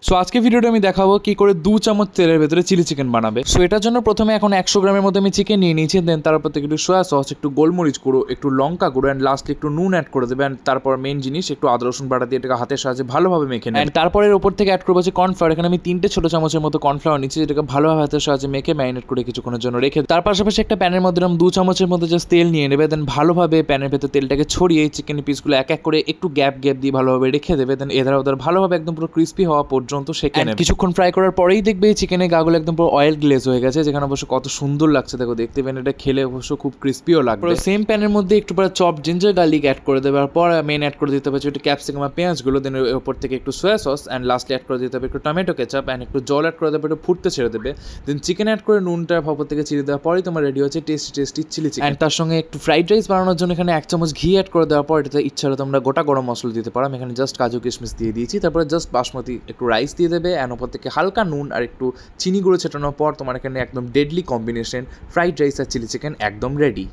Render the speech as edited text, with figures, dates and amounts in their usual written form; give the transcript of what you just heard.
So আজকে ভিডিওটা আমি দেখাবো কি করে 2 চামচ তেলের ভেতরে চিলি চিকেন বানাবে। সো এটার জন্য প্রথমে এখন 100 গ্রামের মতো আমি চিকেন নিয়ে নিয়েছি। দেন তারপর থেকে একটু সয়া সস, একটু গোলমরিচ গুঁড়ো, একটু লঙ্কা গুঁড়ো অ্যান্ড লাস্টে একটু নুন অ্যাড করে দেবে। অ্যান্ড তারপর মেন জিনিস একটু আদা রসুন বাটা দিয়ে এটাকে হাতের সাহায্যে ভালোভাবে মেখে নেবে। তারপরে এর উপর থেকে অ্যাড করবো হচ্ছে কর্নফ্লাওয়ার। এখানে আমি 3টে ছোট চামচের মতো কর্নফ্লাওয়ার নিচ্ছি, যেটাকে ভালোভাবে হাতের সাহায্যে মেখে ম্যারিনেট করে কিছুক্ষণের জন্য রেখে। তার পাশাপাশি একটা প্যানের মধ্যে 2 চামচের মতো জাস্ট তেল নিয়ে নেবে। দেন ভালোভাবে প্যানের ভেতর তেলটাকে ছড়িয়ে চিকেনের পিসগুলো এক এক করে একটু গ্যাপ দিয়ে ভালোভাবে রেখে দেবে। দেন এধার ওধার ভালোভাবে একদম পুরো ক্রিস্পি হওয়া পর্যন্ত সেঁকে নেবে। কিছুক্ষণ ফ্রাই করার পরেই দেখবে এই চিকেনের গাগুলো একদম পুরো অয়েল গ্লেজ হয়ে গেছে, যেখানে অবশ্য কত সুন্দর লাগছে দেখো দেখতে পেন। এটা খেলে অবশ্য খুব ক্রিস্পিও লাগবে। সেম প্যানের মধ্যে একটু পরে চপ জিঞ্জার গার্লিক অ্যাড করে দেওয়ার পর মেন অ্যাড করে দিতে হবে একটু ক্যাপসিকাম আর পেঁয়াজগুলো। দেন এর উপর থেকে একটু সয়া সস অ্যান্ড লাস্টে অ্যাড করে দিতে হবে একটু টমেটো কেচাপ অ্যান্ড একটু জল অ্যাড করে দেবে, একটু ফুটতে ছেড়ে দেবে। দেন চিকেন অ্যাড করে নুনটা উপর থেকে চিড়ে দেওয়ার পরেই তোমার রেডি হচ্ছে টেস্টি চিলি চিকেন। অ্যান্ড তার সঙ্গে একটু ফ্রাইড রাইস বানানোর জন্য এখানে 1 চামচ ঘি অ্যাড করে দেওয়ার পর এটাতে ইচ্ছা হলে তোমরা গোটা গরম মশলা দিতে পারো। আমি এখানে জাস্ট কাজু কিশমিশ দিয়ে দিয়েছি। তারপরে জাস্ট বাসমতি একটু রাইস দিয়ে দেবে অ্যান্ড উপর থেকে হালকা নুন আর একটু চিনি গুঁড়ো ছেটানোর পর তোমার এখানে একদম ডেডলি কম্বিনেশন ফ্রাইড রাইস আর চিলি চিকেন একদম রেডি।